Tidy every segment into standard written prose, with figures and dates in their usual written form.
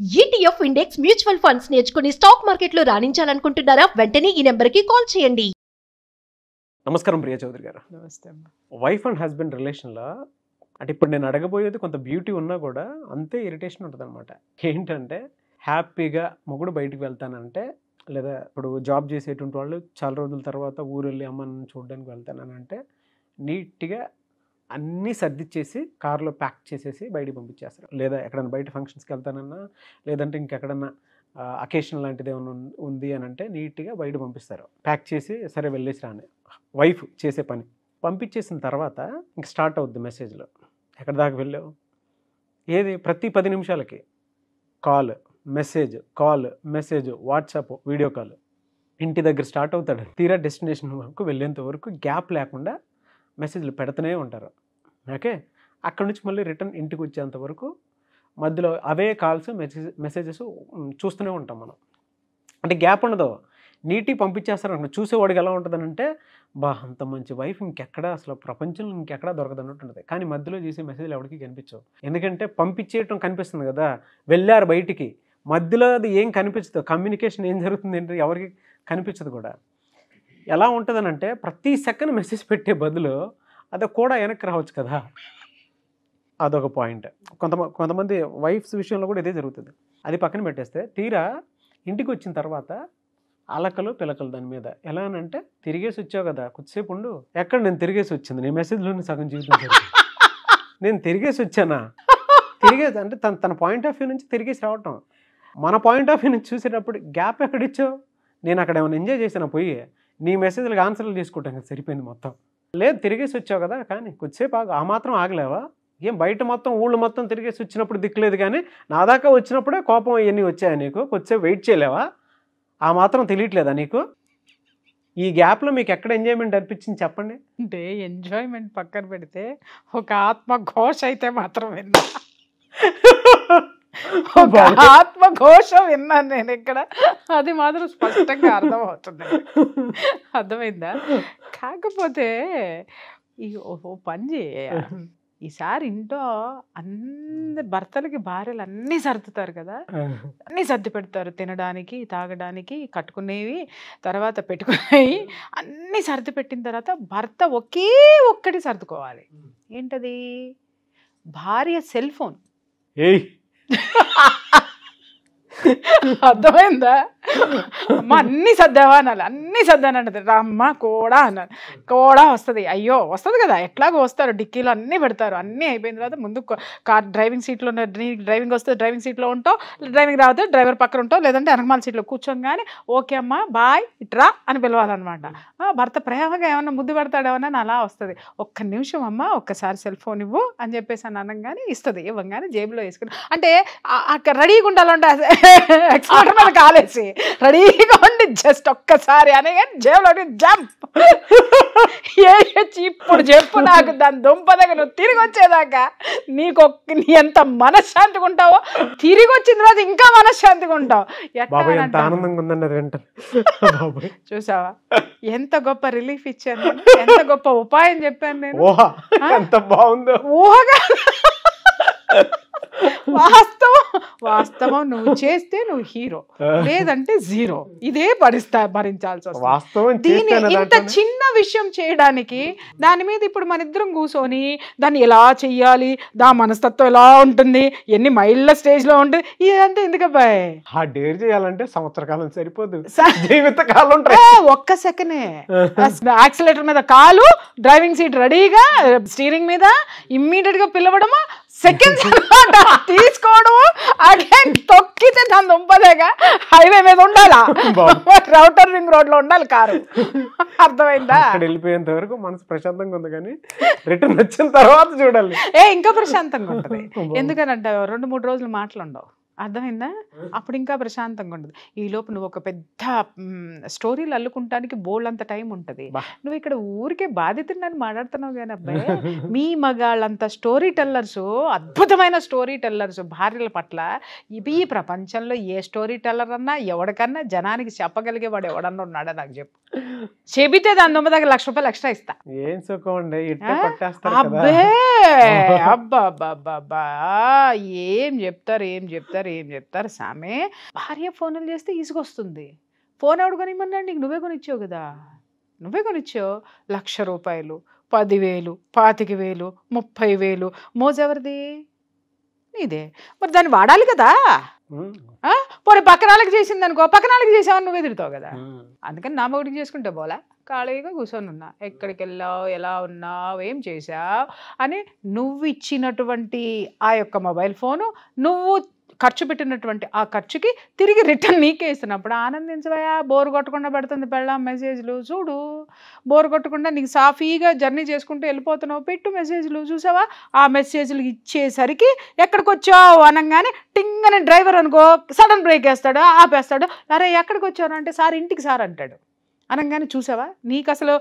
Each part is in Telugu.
ETF ఇండెక్స్ మ్యూచువల్ ఫండ్స్ నేర్చుకుని స్టాక్ మార్కెట్లో రాణించాలనుకుంటున్నారా? వెంటనే ఈ నెంబర్కి కాల్ చేయండి. నమస్కారం ప్రియా చౌదరి గారు. నమస్తే అమ్మ. వైఫ్ అండ్ హస్బెండ్ రిలేషన్లో అంటే ఇప్పుడు నేను అడగబోయేది కొంత బ్యూటీ ఉన్నా కూడా అంతే ఇరిటేషన్ ఉంటుంది అనమాట. ఏంటంటే హ్యాపీగా మొగుడు బయటికి వెళ్తానంటే, లేదా ఇప్పుడు జాబ్ చేసేటువంటి వాళ్ళు చాలా రోజుల తర్వాత ఊరు వెళ్ళి అమ్మని చూడడానికి వెళ్తానంటే నీట్గా అన్నీ సర్దిచ్చేసి కార్లో ప్యాక్ చేసేసి బయటికి పంపించేస్తారు. లేదా ఎక్కడైనా బయట ఫంక్షన్స్కి వెళ్తానన్నా, లేదంటే ఇంకెక్కడన్నా అకేషన్ లాంటిది ఏమైనా ఉంది అని అంటే నీట్గా బయట పంపిస్తారు. ప్యాక్ చేసి సరే వెళ్ళేసి రాని వైఫ్ చేసే పని పంపించేసిన తర్వాత ఇంక స్టార్ట్ అవుద్ది మెసేజ్లో. ఎక్కడి దాకా వెళ్ళావు, ఏది ప్రతి 10 నిమిషాలకి call message WhatsApp video call. ఇంటి దగ్గర స్టార్ట్ అవుతాడు, తీరా డెస్టినేషన్ వరకు వెళ్ళేంత వరకు గ్యాప్ లేకుండా మెసేజ్లు పెడుతూనే ఉంటారు. ఓకే, అక్కడ నుంచి మళ్ళీ రిటర్న్ ఇంటికి వచ్చేంత వరకు మధ్యలో అవే కాల్స్ మెసేజెస్ చూస్తూనే ఉంటాం మనం. అంటే గ్యాప్ ఉండదు, నీట్గా పంపించేస్తారు అనుకో. చూసేవాడికి ఎలా ఉంటుందని అంటే, బా అంత మంచి వైఫ్ ఇంకెక్కడ అసలు ప్రపంచంలో ఇంకెక్కడా దొరకదు అన్నట్టు ఉంటుంది. కానీ మధ్యలో చేసే మెసేజ్లు ఎవరికి కనిపించవు. ఎందుకంటే పంపించేయటం కనిపిస్తుంది కదా, వెళ్ళారు బయటికి, మధ్యలో అది ఏం కనిపించదు. కమ్యూనికేషన్ ఏం జరుగుతుంది ఏంటి ఎవరికి కనిపించదు కూడా. ఎలా ఉంటుందనంటే ప్రతి సెకండ్ మెసేజ్ పెట్టే బదులు అది కూడా వెనక్కి రావచ్చు కదా, అదొక పాయింట్. కొంతమంది వైఫ్స్ విషయంలో కూడా ఇదే జరుగుతుంది. అది పక్కన పెట్టేస్తే తీరా ఇంటికి వచ్చిన తర్వాత అలకలు పిలకలు దాని మీద. ఎలా అనంటే, తిరిగేసి వచ్చావు కదా కొద్దిసేపు ఉండు. ఎక్కడ నేను తిరిగేసి వచ్చింది, నేను మెసేజ్లోనే సగం జీవితం నేను తిరిగేసి వచ్చానా, తిరిగేసి అంటే తన పాయింట్ ఆఫ్ వ్యూ నుంచి తిరిగేసి రావటం. మన పాయింట్ ఆఫ్ వ్యూ నుంచి చూసేటప్పుడు గ్యాప్ ఎక్కడిచ్చావు, నేను అక్కడ ఏమైనా ఎంజాయ్ చేసినా పోయి నీ మెసేజ్లకు ఆన్సర్లు తీసుకుంటాం కదా, సరిపోయింది మొత్తం. లేదు తిరిగేసి వచ్చావు కదా, కానీ కొద్దిసేపు ఆ మాత్రం ఆగలేవా? ఏం బయట మొత్తం ఊళ్ళు మొత్తం తిరిగేసి వచ్చినప్పుడు దిక్కులేదు, కానీ నా దాకా వచ్చినప్పుడే కోపం ఇవన్నీ వచ్చాయా నీకు? కొద్దిసేపు వెయిట్ చేయలేవా? ఆ మాత్రం తెలియట్లేదా నీకు? ఈ గ్యాప్లో మీకు ఎక్కడ ఎంజాయ్మెంట్ అనిపించింది చెప్పండి. అంటే ఎంజాయ్మెంట్ పక్కన పెడితే ఒక ఆత్మ ఘోష అయితే మాత్రం విన్నా. ఒక ఆత్మ ఘోష విన్నాను నేను ఇక్కడ. అది మాత్రం స్పష్టంగా అర్థమవుతుంది. అర్థమైందా? కాకపోతే ఈ ఓ పని చేయ, ఈసారి ఇంట్లో అందరి భర్తలకి భార్యలు అన్నీ సర్దుతారు కదా, అన్నీ సర్ది పెడతారు. తినడానికి, తాగడానికి, కట్టుకునేవి, తర్వాత పెట్టుకునేవి అన్నీ సర్ది పెట్టిన తర్వాత భర్త ఒకే ఒక్కటి సర్దుకోవాలి. ఏంటది? భార్య సెల్ ఫోన్. అర్థమైందా? అమ్మ అన్నీ సర్దావా అనాలి, అన్నీ సర్దానంటది. అమ్మ కూడా అన్నాను, కూడా వస్తుంది. అయ్యో వస్తుంది కదా, ఎట్లాగో వస్తారు, డిక్కీలో అన్నీ పెడతారు. అన్నీ అయిపోయిన తర్వాత ముందు కార్ డ్రైవింగ్ సీట్లో, డ్రైవింగ్ వస్తే డ్రైవింగ్ సీట్లో ఉంటావు, డ్రైవింగ్ రావద్దు డ్రైవర్ పక్కన ఉంటావు, లేదంటే వెనకమాల సీట్లో కూర్చోగానే ఓకే అమ్మ బాయ్ ఇట్రా అని పిలవాలన్నమాట. భర్త ప్రేమగా ఏమన్నా ముద్దు పెడతాడేమన్నా అలా వస్తుంది. ఒక్క నిమిషం అమ్మ ఒక్కసారి సెల్ ఫోన్ ఇవ్వు అని చెప్పేసి అని అనగానే ఇస్తుంది. ఇవ్వగానే జేబులో వేసుకుని, అంటే అక్కడ రెడీగా ఉండాలంటే ఎక్స్పర్ట్ మీద కాలేసి రెడీగా ఉండి జస్ట్ ఒక్కసారి అనగానే జేబులో జంప్. ఇప్పుడు చెప్పు నాకు, దాని దుంప దగ్గర నువ్వు తిరిగి వచ్చేదాకా నీకు నీ ఎంత మనశ్శాంతిగా ఉంటావో, తిరిగి వచ్చిన తర్వాత ఇంకా మనశ్శాంతిగా ఉంటావు. చూసావా ఎంత గొప్ప రిలీఫ్ ఇచ్చాను నేను, ఎంత గొప్ప ఉపాయం చెప్పాను నేను. ఊహగా వాస్తవం నువ్వు చేస్తే నువ్వు హీరో, లేదంటే జీరో. ఇదే భరించాల్సి వస్తుంది. దీన్ని ఇంత చిన్న విషయం చేయడానికి దాని మీద ఇప్పుడు మన ఇద్దరం కూర్చొని దాన్ని ఎలా చెయ్యాలి, దా మనస్తత్వం ఎలా ఉంటుంది, ఎన్ని మైళ్ళ స్టేజ్ లో ఉంటుంది, ఇదంటే ఎందుకబ్బాయి? ఆ డేర్ చేయాలంటే సంవత్సర కాలం సరిపోదు, జీవిత కాలం. ఒక్క సెకండే యాక్సిలేటర్ మీద కాలు, డ్రైవింగ్ సీట్ రెడీగా, స్టీరింగ్ మీద ఇమ్మీడియట్ గా పిలవడము, సెకండ్స్ తీసుకోవడం, అగైన్ తొక్కితే దాని దుంపదేగా హైవే మీద ఉండాలా, రౌటర్ రింగ్ రోడ్ లో ఉండాలి కారు. అర్థమైందా? వెళ్ళిపోయేంత వరకు మనసు ప్రశాంతంగా ఉంది, కానీ రిటర్న్ వచ్చిన తర్వాత చూడాలి ఇంకా ప్రశాంతంగా ఉంటది. ఎందుకనంటే 2-3 రోజులు మాట్లాడవు. అర్థమైందా? అప్పుడు ఇంకా ప్రశాంతంగా ఉండదు. ఈ లోపు నువ్వు ఒక పెద్ద స్టోరీలు అల్లుకుంటానికి బోల్డ్ అంత టైం ఉంటుంది. నువ్వు ఇక్కడ ఊరికే బాధితుడిని మాట్లాడుతున్నావు కానీ అబ్బాయి, మీ మగాళ్ళంత స్టోరీ టెల్లర్స్, అద్భుతమైన స్టోరీ టెల్లర్స్ భార్యల పట్ల ఈ ప్రపంచంలో ఏ స్టోరీ టెల్లర్ అన్నా ఎవరికన్నా జనానికి చెప్పగలిగేవాడు ఎవడన్నా ఉన్నాడా నాకు చెప్పు. చెబితే దాని దొమ్మదాకా ₹1,00,000 ఎక్స్ట్రా ఇస్తా. ఏం సుఖం అండి, ఇట్లా పట్టేస్తారు కదా. అబ్బే అబ్బా ఏం చెప్తారు సామే. భార్య ఫోన్లు చేస్తే ఈసుకొస్తుంది. ఫోన్ ఎవడు కొనిమ్మన్నాడు? నీకు నువ్వే కొనిచ్చావు కదా, నువ్వే కొనిచ్చావు. ₹1,00,000, 10,000, 25,000, 30,000 మోజెవరిది? నీదే. మరి దాన్ని వాడాలి కదా. పోనీ పక్కనాళ్ళకి చేసింది అనుకో, పక్కనాళ్ళకి చేసావని నువ్వే తిడతావు కదా. అందుకని నా మొగుడికి చేసుకుంటే పోలా, ఖాళీగా కూర్చొని ఉన్నా. ఎక్కడికి వెళ్ళావు, ఎలా ఉన్నావు, ఏం చేసావు అని నువ్వు ఇచ్చినటువంటి ఆ యొక్క మొబైల్ ఫోను, నువ్వు ఖర్చు పెట్టినటువంటి ఆ ఖర్చుకి తిరిగి రిటర్న్ నీకే ఇస్తున్నప్పుడు ఆనందించవయా. బోర్ కొట్టకుండా పెడుతుంది పెళ్ళాం మెసేజ్లు. చూడు, బోర్ కొట్టకుండా నీకు సాఫీగా జర్నీ చేసుకుంటూ వెళ్ళిపోతున్నావు, పెట్టు మెసేజ్లు. చూసావా, ఆ మెసేజ్లు ఇచ్చేసరికి ఎక్కడికి వచ్చావు అనగానే టింగ్ అని డ్రైవర్ అనుకో సడన్ బ్రేక్ వేస్తాడు, ఆపేస్తాడు. అరే ఎక్కడికి వచ్చావు అంటే సార్ ఇంటికి సార్ అంటాడు. అనగానే చూసావా, నీకు అసలు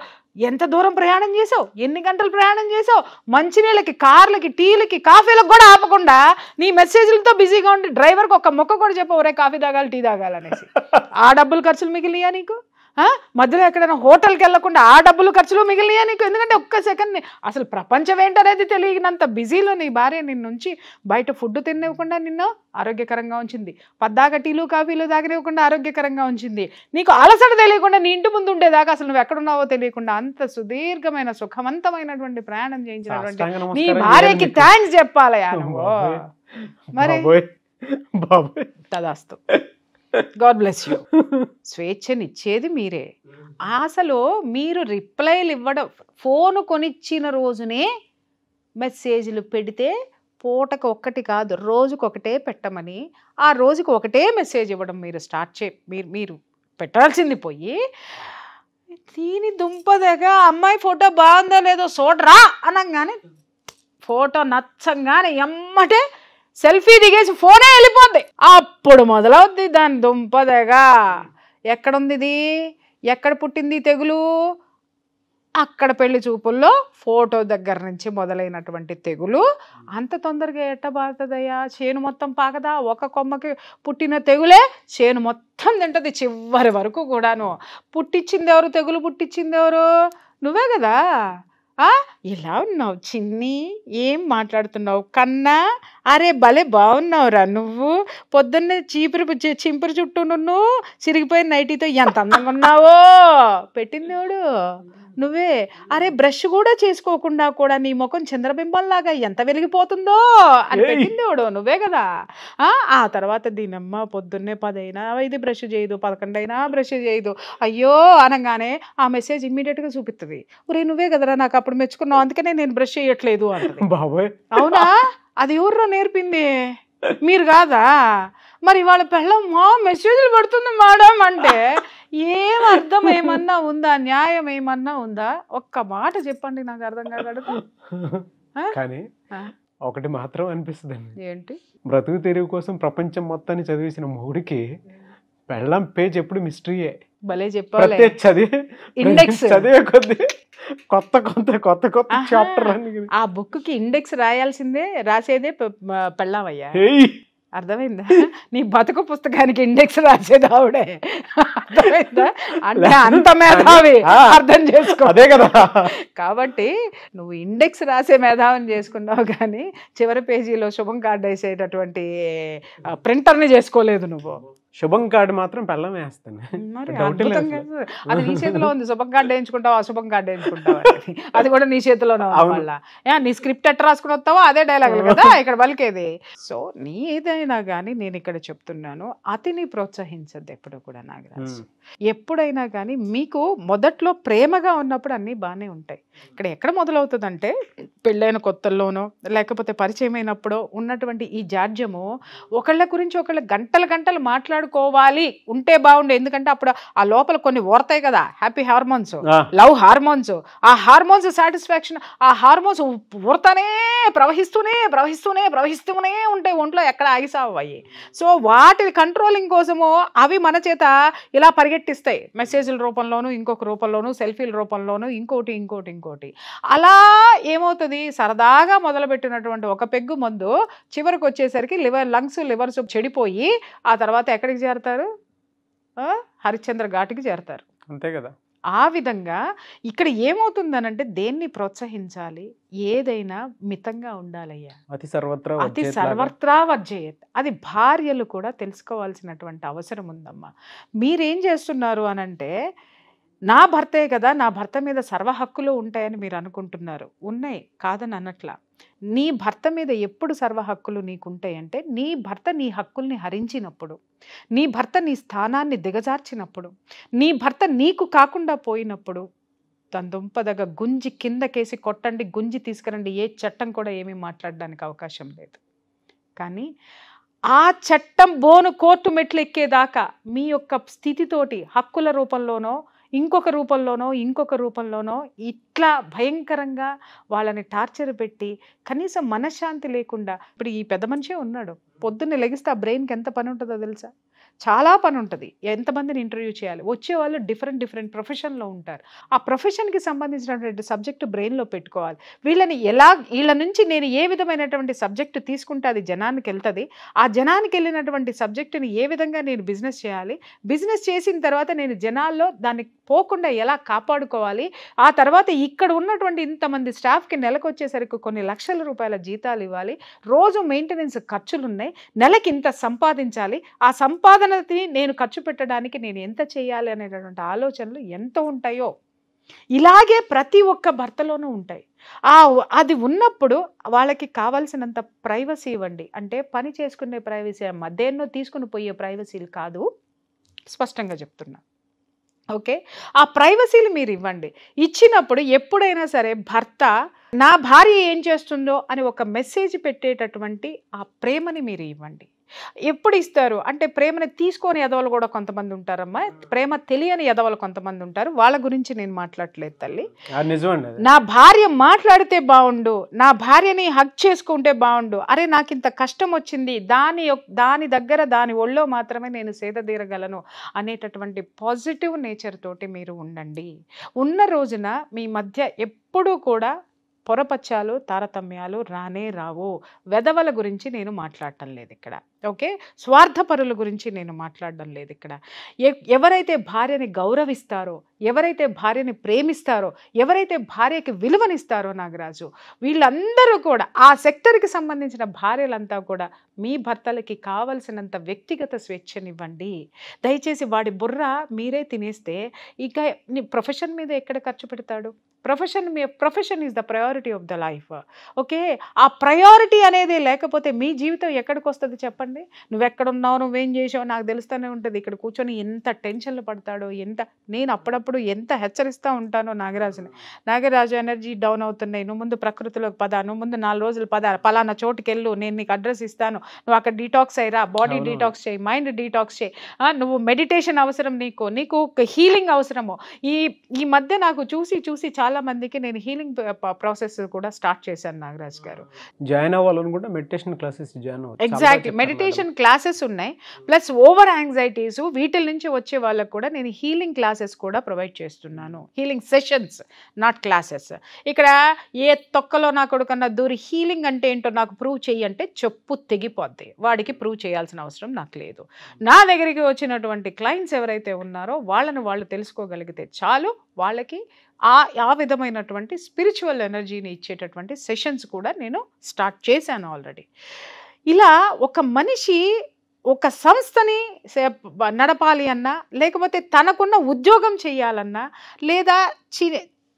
ఎంత దూరం ప్రయాణం చేసావు, ఎన్ని గంటలు ప్రయాణం చేసావు. మంచినీళ్ళకి, కార్లకి, టీలకి, కాఫీలకు కూడా ఆపకుండా నీ మెసేజ్లతో బిజీగా ఉండి డ్రైవర్కి ఒక మొక్క కూడా చెప్పవు, రే కాఫీ తాగాలి, టీ తాగాలి అనేసి. ఆ డబ్బులు ఖర్చులు మిగిలియా నీకు? మధ్యలో ఎక్కడైనా హోటల్కి వెళ్ళకుండా ఆ డబ్బులు ఖర్చులు మిగిలియా నీకు? ఎందుకంటే ఒక్క సెకండ్ అసలు ప్రపంచం ఏంటనేది తెలియనంత బిజీలో నీ భార్య నిన్నుంచి బయట ఫుడ్ తినివ్వకుండా నిన్ను ఆరోగ్యకరంగా ఉంచింది, పద్దాక టీలు కాఫీలు తాగనివ్వకుండా ఆరోగ్యకరంగా ఉంచింది. నీకు అలసట తెలియకుండా నీ ఇంటి ముందు ఉండేదాకా అసలు నువ్వు ఎక్కడున్నావో తెలియకుండా అంత సుదీర్ఘమైన సుఖవంతమైనటువంటి ప్రయాణం చేయించినటువంటి నీ భార్యకి థ్యాంక్స్ చెప్పాలయా నువ్వు. మరి తదాస్తు, గాడ్ బ్లెస్ యూ. స్వేచ్ఛనిచ్చేది మీరే. అసలు మీరు రిప్లైలు ఇవ్వడం, ఫోను కొనిచ్చిన రోజునే మెసేజ్లు పెడితే పూటకు ఒక్కటి కాదు రోజుకొకటే పెట్టమని, ఆ రోజుకు ఒకటే మెసేజ్ ఇవ్వడం మీరు స్టార్ట్ మీరు పెట్టాల్సింది పోయి, దీని దుంపదగా అమ్మాయి ఫోటో బాగుందో లేదో చూడరా అనగానే ఫోటో నచ్చంగానే ఎమ్మటే సెల్ఫీ దిగేసి ఫోనే వెళ్ళిపోద్ది. అప్పుడు మొదలవుద్ది దాని దుంపదగా. ఎక్కడుంది ఇది, ఎక్కడ పుట్టింది తెగులు? అక్కడ పెళ్లి చూపుల్లో ఫోటో దగ్గర నుంచి మొదలైనటువంటి తెగులు అంత తొందరగా ఎట్ట బాగుతుందయ్యా? చేను మొత్తం పాకదా? ఒక కొమ్మకి పుట్టిన తెగులే చేను మొత్తం తింటది చివరి వరకు కూడాను. పుట్టించింది ఎవరు? తెగులు పుట్టించింది ఎవరు? నువ్వే కదా. ఇలా ఉన్నావు చిన్ని, ఏం మాట్లాడుతున్నావు కన్నా? అరే భలే బాగున్నావురా నువ్వు, పొద్దున్నే చింపురు చుట్టూ నువ్వు చిరిగిపోయిన నైటీతో ఎంత అందంగా ఉన్నావో పెట్టిందేవాడు నువ్వే. అరే బ్రష్ కూడా చేసుకోకుండా కూడా నీ ముఖం చంద్రబింబంలాగా ఎంత వెలిగిపోతుందో అని పెట్టిందేవాడు నువ్వే కదా. ఆ తర్వాత దీనమ్మ పొద్దున్నే 10 అయినా 5 బ్రష్ చేయదు, 11 అయినా బ్రష్ చేయదు, అయ్యో అనగానే ఆ మెసేజ్ ఇమ్మీడియట్గా చూపిస్తుంది, ఒరే నువ్వే కదరా నాకు అప్పుడు మెచ్చుకున్నావు అందుకనే నేను బ్రష్ చేయట్లేదు అంటది. అవునా? అది ఎవరో నేర్పింది? మీరు కాదా? మరి వాళ్ళ పిల్ల మా మెసేజ్లు పడుతుంది మేడం అంటే ఏం అర్థం ఏమన్నా ఉందా? న్యాయం ఏమన్నా ఉందా? ఒక్క మాట చెప్పండి, నాకు అర్థం కాదు. కానీ ఒకటి మాత్రం అనిపిస్తుంది, ఏంటి? బ్రతుకు తెరువు కోసం ప్రపంచం మొత్తాన్ని చదివేసిన మొగుడికి పెళ్ళం పేజ్ ఎప్పుడు మిస్టరీయే. భలే చెప్పాలి. ఇండెక్స్ చదివే కొద్ది కొత్త కొత్త కొత్త కొత్త చాప్టర్. ఆ బుక్ కి ఇండెక్స్ రాయాల్సిందే, రాసేదే పెళ్ళామయ్యా. అర్థమైందా? నీ బతుకు పుస్తకానికి ఇండెక్స్ రాసేది ఆవిడే. అర్థమైందా? అంటే అంత మేధావి, అర్థం చేసుకో. అదే కదా. కాబట్టి నువ్వు ఇండెక్స్ రాసే మేధావిని చేసుకున్నావు కానీ చివరి పేజీలో శుభం కార్డు వేసేటటువంటి ప్రింటర్ని చేసుకోలేదు నువ్వు. శుభం కార్డు మాత్రం పెళ్ళం వేస్తాను. అది నీ చేతిలో ఉంది. శుభం కార్డు వేయించుకుంటావు, అశుభం కార్డు వేయించుకుంటావు, అది కూడా నీ చేతిలోనే ఉంది. నీ స్క్రిప్ట్ ఎట్లా రాసుకుని వస్తావో అదే డైలాగులు కదా ఇక్కడ పలికేది. సో నీ ఏదైనా కానీ నేను ఇక్కడ చెప్తున్నాను, అతిని ప్రోత్సహించద్దు ఎప్పుడు కూడా నాగరాజు. ఎప్పుడైనా కానీ మీకు మొదట్లో ప్రేమగా ఉన్నప్పుడు అన్నీ బాగానే ఉంటాయి. ఇక్కడ ఎక్కడ మొదలవుతుందంటే పెళ్ళైన కొత్తల్లోనో లేకపోతే పరిచయం అయినప్పుడు ఉన్నటువంటి ఈ జాడ్యము, ఒకళ్ళ గురించి ఒకళ్ళ గంటలు గంటలు మాట్లాడుకోవాలి ఉంటే బాగుండే. ఎందుకంటే అప్పుడు ఆ లోపల కొన్ని ఓడతాయి కదా, హ్యాపీ హార్మోన్స్, లవ్ హార్మోన్స్. ఆ హార్మోన్స్ సాటిస్ఫాక్షన్, ఆ హార్మోన్స్ ఊరతానే ప్రవహిస్తూనే ప్రవహిస్తూనే ప్రవహిస్తూనే ఉంటాయి ఒంట్లో, ఎక్కడ ఆగిసావు అయ్యి. సో వాటి కంట్రోలింగ్ కోసము అవి మన చేత ఇలా పరిగెట్టిస్తాయి, మెసేజ్ల రూపంలోనూ, ఇంకొక రూపంలోనూ, సెల్ఫీల రూపంలోనూ, ఇంకోటి ఇంకోటి ఇంకోటి. అలా ఏమవుతుంది, సరదాగా మొదలుపెట్టినటువంటి ఒక పెగ్గు మందు చివరికి వచ్చేసరికి లంగ్స్ లివర్స్ చెడిపోయి ఆ తర్వాత ఎక్కడికి చేరతారు? హరిశ్చంద్ర ఘాటికి చేరతారు. అంతే కదా. ఆ విధంగా ఇక్కడ ఏమవుతుందనంటే దేన్ని ప్రోత్సహించాలి, ఏదైనా మితంగా ఉండాలయ్యా. అతి సర్వత్రా అతి వర్జేత్ లాగా. సర్వత్రా వర్జయేత్. అది భార్యలు కూడా తెలుసుకోవాల్సినటువంటి అవసరం ఉందమ్మా. మీరేం చేస్తున్నారు అనంటే, నా భర్తే కదా, నా భర్త మీద సర్వ హక్కులు ఉంటాయని మీరు అనుకుంటున్నారు. ఉన్నాయి, కాదని అనట్లా. నీ భర్త మీద ఎప్పుడు సర్వ హక్కులు నీకుంటాయంటే, నీ భర్త నీ హక్కుల్ని హరించినప్పుడు, నీ భర్త నీ స్థానాన్ని దిగజార్చినప్పుడు, నీ భర్త నీకు కాకుండా పోయినప్పుడు, తన దుంపదగ గుంజి కిందకేసి కొట్టండి, గుంజి తీసుకురండి, ఏ చట్టం కూడా ఏమీ మాట్లాడడానికి అవకాశం లేదు. కానీ ఆ చట్టం బోను కోర్టు మెట్లు ఎక్కేదాకా మీ యొక్క స్థితితోటి హక్కుల రూపంలోనో ఇంకొక రూపంలోనో ఇట్లా భయంకరంగా వాళ్ళని టార్చర్ పెట్టి కనీసం మనశ్శాంతి లేకుండా, ఇప్పుడు ఈ పెద్ద మనిషే ఉన్నాడు, పొద్దున్నే లెగిస్తే ఆ బ్రెయిన్కి ఎంత పని ఉంటుందో తెలుసా? చాలా పని ఉంటుంది. ఎంతమందిని ఇంటర్వ్యూ చేయాలి, వచ్చేవాళ్ళు డిఫరెంట్ ప్రొఫెషన్లో ఉంటారు. ఆ ప్రొఫెషన్కి సంబంధించినటువంటి సబ్జెక్టు బ్రెయిన్లో పెట్టుకోవాలి. వీళ్ళ నుంచి నేను ఏ విధమైనటువంటి సబ్జెక్టు తీసుకుంటే అది జనానికి వెళ్తుంది, ఆ జనానికి వెళ్ళినటువంటి సబ్జెక్టుని ఏ విధంగా నేను బిజినెస్ చేయాలి, బిజినెస్ చేసిన తర్వాత నేను జనాల్లో దాన్ని పోకుండా ఎలా కాపాడుకోవాలి, ఆ తర్వాత ఇక్కడ ఉన్నటువంటి ఇంతమంది స్టాఫ్కి నెలకు వచ్చేసరికి కొన్ని లక్షల రూపాయల జీతాలు ఇవ్వాలి, రోజు మెయింటెనెన్స్ ఖర్చులు ఉన్నాయి, నెలకి ఇంత సంపాదించాలి, ఆ సంపాదనని నేను ఖర్చు పెట్టడానికి నేను ఎంత చేయాలి అనేటటువంటి ఆలోచనలు ఎంత ఉంటాయో ఇలాగే ప్రతి ఒక్క భర్తలోనూ ఉంటాయి. అది ఉన్నప్పుడు వాళ్ళకి కావాల్సినంత ప్రైవసీ ఇవ్వండి. అంటే పని చేసుకునే ప్రైవసీ, మధ్యాహ్నం తీసుకుని పోయే ప్రైవసీలు కాదు, స్పష్టంగా చెప్తున్నా. ఓకే, ఆ ప్రైవసీలు మీరు ఇవ్వండి. ఇచ్చినప్పుడు ఎప్పుడైనా సరే భర్త నా భార్య ఏం చేస్తుందో అని ఒక మెసేజ్ పెట్టేటటువంటి ఆ ప్రేమని మీరు ఇవ్వండి. ఎప్పుడు ఇస్తారు అంటే, ప్రేమని తీసుకొని ఎదవలు కూడా కొంతమంది ఉంటారమ్మా, ప్రేమ తెలియని ఎదవలు కొంతమంది ఉంటారు, వాళ్ళ గురించి నేను మాట్లాడట్లేదు తల్లి. నా భార్య మాట్లాడితే బాగుండు, నా భార్యని హక్ చేసుకుంటే బాగుండు, అరే నాకు ఇంత కష్టం వచ్చింది, దాని దగ్గర దాని ఒళ్ళో మాత్రమే నేను సేదతీరగలను అనేటటువంటి పాజిటివ్ నేచర్ తోటి మీరు ఉండండి. ఉన్న రోజున మీ మధ్య ఎప్పుడూ కూడా పొరపచ్చాలు తారతమ్యాలు రానే రావు. వెధవల గురించి నేను మాట్లాడటం లేదు ఇక్కడ. ఓకే, స్వార్థపరుల గురించి నేను మాట్లాడడం లేదు ఇక్కడ. ఎవరైతే భార్యని గౌరవిస్తారో, ఎవరైతే భార్యని ప్రేమిస్తారో, ఎవరైతే భార్యకి విలువనిస్తారో నాగరాజు, వీళ్ళందరూ కూడా ఆ సెక్టర్కి సంబంధించిన భార్యలంతా కూడా మీ భర్తలకి కావలసినంత వ్యక్తిగత స్వేచ్ఛనివ్వండి. దయచేసి వాడి బుర్ర మీరే తినేస్తే ఇక నీ ప్రొఫెషన్ మీద ఎక్కడ ఖర్చు పెడతాడు? Profession is the priority of the life. Okay, ఆ ప్రయారిటీ అనేది లేకపోతే మీ జీవితం ఎక్కడికి వస్తుంది చెప్పండి? నువ్వెక్కడున్నావు, నువ్వేం చేసావు నాకు తెలుస్తూనే ఉంటుంది. ఇక్కడ కూర్చొని ఎంత టెన్షన్లు పడతాడో, నేను అప్పుడప్పుడు ఎంత హెచ్చరిస్తూ ఉంటానో నాగరాజు ఎనర్జీ డౌన్ అవుతున్నాయి, నువ్వు ముందు ప్రకృతిలోకి పద, నువ్వు ముందు 4 రోజులు పద, పలానా చోటుకి వెళ్ళు, నేను నీకు అడ్రస్ ఇస్తాను, నువ్వు అక్కడ డీటాక్స్ అయ్యిరా, బాడీ డీటాక్స్ చేయి, మైండ్ డీటాక్స్ చేయి, నువ్వు మెడిటేషన్ అవసరం, నీకు హీలింగ్ అవసరము. ఈ మధ్య నాకు చూసి చాలా మందికి నేను హీలింగ్ ప్రాసెస్ కూడా స్టార్ట్ చేశాను నాగరాజ్ గారు. జాయిన్ అవ్వాలనుకుంటే మెడిటేషన్ క్లాసెస్ జాయిన్ అవ్వచ్చు. ఎగ్జాక్ట్లీ, మెడిటేషన్ క్లాసెస్ ఉన్నాయి, ప్లస్ ఓవర్ యాంగ్జైటీస్ వీటి నుంచి వచ్చే వాళ్ళకు కూడా నేను హీలింగ్ క్లాసెస్ కూడా ప్రొవైడ్ చేస్తున్నాను. Healing sessions, not classes. ఇక్కడ ఏ తొక్కలో నా కొడుకన్నా దూరి హీలింగ్ అంటే ఏంటో నాకు ప్రూవ్ చెయ్యి అంటే చెప్పు తెగిపోద్ది. వాడికి ప్రూవ్ చేయాల్సిన అవసరం నాకు లేదు. నా దగ్గరికి వచ్చినటువంటి క్లయింట్స్ ఎవరైతే ఉన్నారో వాళ్ళు తెలుసుకోగలిగితే చాలు, వాళ్ళకి ఆ విధమైనటువంటి స్పిరిచువల్ ఎనర్జీని ఇచ్చేటటువంటి సెషన్స్ కూడా నేను స్టార్ట్ చేశాను ఆల్రెడీ. ఇలా ఒక మనిషి ఒక సంస్థని నడపాలి అన్నా, లేకపోతే తనకున్న ఉద్యోగం చేయాలన్నా, లేదా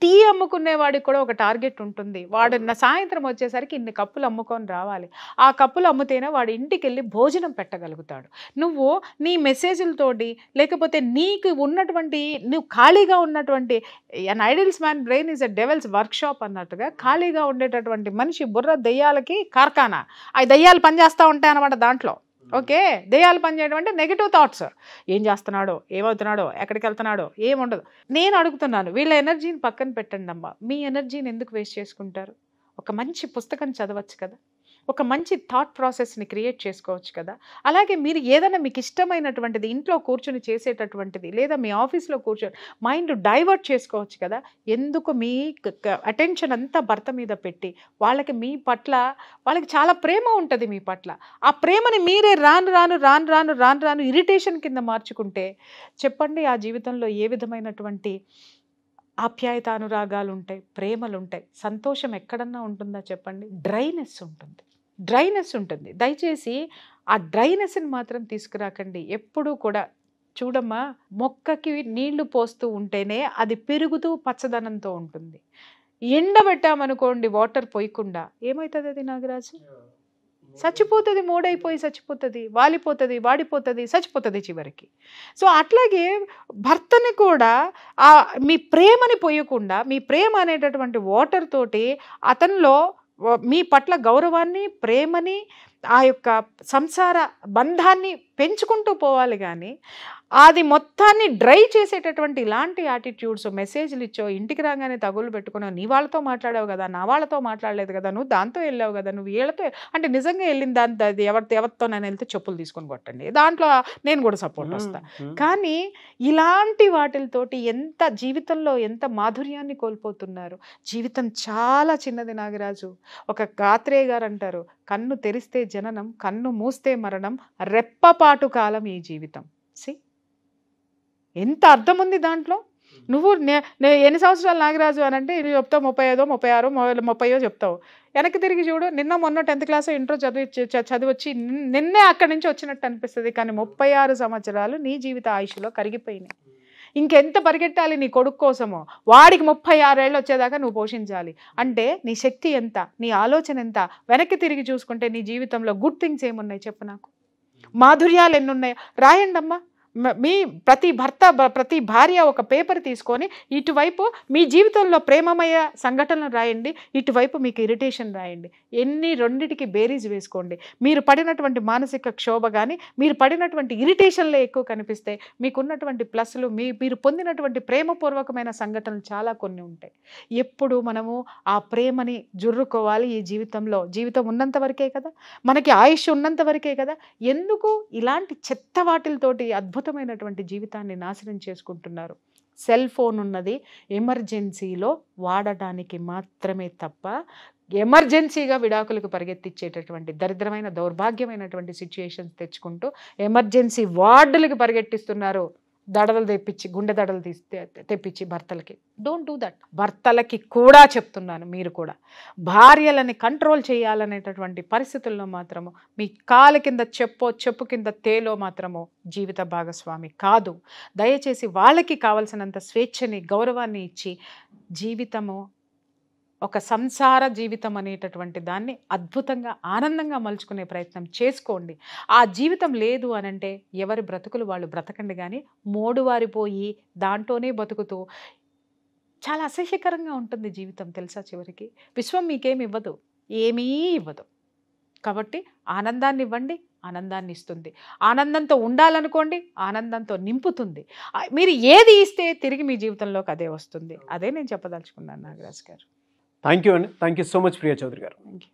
టీ అమ్ముకునేవాడికి కూడా ఒక టార్గెట్ ఉంటుంది. వాడు సాయంత్రం వచ్చేసరికి ఇన్ని కప్పులు అమ్ముకొని రావాలి, ఆ కప్పులు అమ్ముతేనే వాడు ఇంటికి వెళ్ళి భోజనం పెట్టగలుగుతాడు. నువ్వు నీ మెసేజ్లతోటి, లేకపోతే నీకు ఉన్నటువంటి, నువ్వు ఖాళీగా ఉన్నటువంటి, an idle's man brain is a devil's workshop అన్నట్టుగా ఖాళీగా ఉండేటటువంటి మనిషి బుర్ర దెయ్యాలకి కార్ఖానా. ఆ దెయ్యాలు పనిచేస్తూ ఉంటాయి అన్నమాట దాంట్లో. ఓకే, దెయ్యాలు పనిచేయడం అంటే నెగిటివ్ థాట్స్, ఏం చేస్తున్నాడో, ఏమవుతున్నాడో, ఎక్కడికి వెళ్తున్నాడో ఏముండదు. నేను అడుగుతున్నాను, వీళ్ళ ఎనర్జీని పక్కన పెట్టండి అమ్మా, మీ ఎనర్జీని ఎందుకు వేస్ట్ చేసుకుంటారు? ఒక మంచి పుస్తకం చదవచ్చు కదా, ఒక మంచి థాట్ ప్రాసెస్ని క్రియేట్ చేసుకోవచ్చు కదా. అలాగే మీరు ఏదైనా మీకు ఇష్టమైనటువంటిది ఇంట్లో కూర్చొని చేసేటటువంటిది, లేదా మీ ఆఫీస్లో కూర్చొని మైండ్ డైవర్ట్ చేసుకోవచ్చు కదా. ఎందుకు మీ అటెన్షన్ అంతా భర్త మీద పెట్టి, వాళ్ళకి చాలా ప్రేమ ఉంటుంది మీ పట్ల, ఆ ప్రేమని మీరే రాను ఇరిటేషన్ కింద మార్చుకుంటే చెప్పండి, ఆ జీవితంలో ఏ విధమైనటువంటి ఆప్యాయత అనురాగాలు ఉంటాయి, ప్రేమలు ఉంటాయి. సంతోషం ఎక్కడన్నా ఉంటుందా చెప్పండి? డ్రైనెస్ ఉంటుంది. దయచేసి ఆ డ్రైనెస్ని మాత్రం తీసుకురాకండి. ఎప్పుడూ కూడా చూడమ్మా, మొక్కకి నీళ్లు పోస్తూ ఉంటేనే అది పెరుగుతూ పచ్చదనంతో ఉంటుంది. ఎండబెట్టామనుకోండి వాటర్ పోయకుండా, ఏమవుతుంది అది నాగరాజు? చచ్చిపోతుంది, మోడైపోయి చచ్చిపోతుంది, వాలిపోతుంది, వాడిపోతుంది, చచ్చిపోతుంది చివరికి. సో అట్లాగే భర్తని కూడా మీ ప్రేమని పోయకుండా, మీ ప్రేమ అనేటటువంటి వాటర్ తోటి అతనిలో మీ పట్ల గౌరవాన్ని, ప్రేమని, ఆ యొక్క సంసార బంధాన్ని పెంచుకుంటూ పోవాలి. కానీ అది మొత్తాన్ని డ్రై చేసేటటువంటి ఇలాంటి యాటిట్యూడ్స్, మెసేజ్లు ఇచ్చో, ఇంటికి రాగానే తగులు పెట్టుకున్నావు, నీ వాళ్ళతో మాట్లాడావు కదా, నా వాళ్ళతో మాట్లాడలేదు కదా, నువ్వు దాంతో వెళ్ళావు కదా, నువ్వు వీళ్ళతో అంటే నిజంగా వెళ్ళిన దాంతో అది ఎవరితో నేను వెళ్తే చెప్పులు తీసుకొని కొట్టండి, దాంట్లో నేను కూడా సపోర్ట్ వస్తాను. కానీ ఇలాంటి వాటితోటి ఎంత జీవితంలో ఎంత మాధుర్యాన్ని కోల్పోతున్నారు. జీవితం చాలా చిన్నది నాగరాజు. ఒక గాత్రేయ గారు అంటారు, కన్ను తెరిస్తే జననం, కన్ను మూస్తే మరణం, రెప్పపాటు కాలం ఈ జీవితం. ఎంత అర్థం ఉంది దాంట్లో. నువ్వు ఎన్ని సంవత్సరాలు నాగరాజు అని అంటే ఇది చెప్తావు, 35, 36, 30 చెప్తావు. వెనక్కి తిరిగి చూడు, నిన్న మొన్న 10th క్లాస్ ఇంట్రో చదివొచ్చి నిన్నే అక్కడి నుంచి వచ్చినట్టు అనిపిస్తుంది. కానీ 36 సంవత్సరాలు నీ జీవిత ఆయుష్లో కరిగిపోయినాయి. ఇంకెంత పరిగెట్టాలి నీ కొడుకు కోసమో? వాడికి 36 ఏళ్ళు వచ్చేదాకా నువ్వు పోషించాలి అంటే నీ శక్తి ఎంత, నీ ఆలోచన ఎంత? వెనక్కి తిరిగి చూసుకుంటే నీ జీవితంలో గుడ్ థింగ్స్ ఏమున్నాయి చెప్పు నాకు? మాధుర్యాలు ఎన్నున్నాయి? రాయండి అమ్మా. మీ ప్రతి భర్త, ప్రతి భార్య ఒక పేపర్ తీసుకొని ఇటువైపు మీ జీవితంలో ప్రేమమయ సంఘటనలు రాయండి, ఇటువైపు మీకు ఇరిటేషన్ రాయండి. రెండిటికి బేరీజ్ వేసుకోండి. మీరు పడినటువంటి మానసిక క్షోభ కానీ, మీరు పడినటువంటి ఇరిటేషన్లే ఎక్కువ కనిపిస్తే, మీకున్నటువంటి ప్లస్లు, మీరు పొందినటువంటి ప్రేమపూర్వకమైన సంఘటనలు చాలా కొన్ని ఉంటాయి. ఎప్పుడు మనము ఆ ప్రేమని జుర్రుకోవాలి ఈ జీవితంలో. జీవితం ఉన్నంత వరకే కదా, మనకి ఆయుష్ ఉన్నంత వరకే కదా. ఎందుకు ఇలాంటి చెత్త వాటిలతోటి అద్భుతమైనటువంటి జీవితాన్ని నాశనం చేసుకుంటున్నారు? సెల్ ఫోన్ ఉన్నది ఎమర్జెన్సీలో వాడడానికి మాత్రమే తప్ప ఎమర్జెన్సీగా విడాకులకు పరిగెత్తించేటటువంటి దరిద్రమైన దౌర్భాగ్యమైనటువంటి సిచ్యుయేషన్స్ తెచ్చుకుంటూ ఎమర్జెన్సీ వార్డులకు పరిగెట్టిస్తున్నారు. దడలు తెప్పించి, గుండె దడలు తెప్పించి భర్తలకి. Don't do that. భర్తలకి కూడా చెప్తున్నాను, మీరు కూడా భార్యలని కంట్రోల్ చేయాలనేటటువంటి పరిస్థితుల్లో మాత్రము మీ కాలు కింద చెప్పు కింద తేలో మాత్రము జీవిత భాగస్వామి కాదు. దయచేసి వాళ్ళకి కావలసినంత స్వేచ్ఛని, గౌరవాన్ని ఇచ్చి జీవితము, ఒక సంసార జీవితం అనేటటువంటి దాన్ని అద్భుతంగా, ఆనందంగా మలుచుకునే ప్రయత్నం చేసుకోండి. ఆ జీవితం లేదు అనంటే ఎవరి బ్రతుకులు వాళ్ళు బ్రతకండి. కానీ మోడువారిపోయి దాంట్లోనే బతుకుతూ చాలా అసహ్యకరంగా ఉంటుంది జీవితం, తెలుసా? చివరికి విశ్వం మీకేమి ఇవ్వదు, ఏమీ ఇవ్వదు. కాబట్టి ఆనందాన్ని ఇవ్వండి, ఆనందాన్ని ఇస్తుంది. ఆనందంతో ఉండాలనుకోండి, ఆనందంతో నింపుతుంది. మీరు ఏది ఇస్తే తిరిగి మీ జీవితంలోకి అదే వస్తుంది. అదే నేను చెప్పదలుచుకున్నాను నాగరాజ్ గారు. థ్యాంక్ యూ అండి. Thank you so much Priya Chaudhary గారు. Thank you.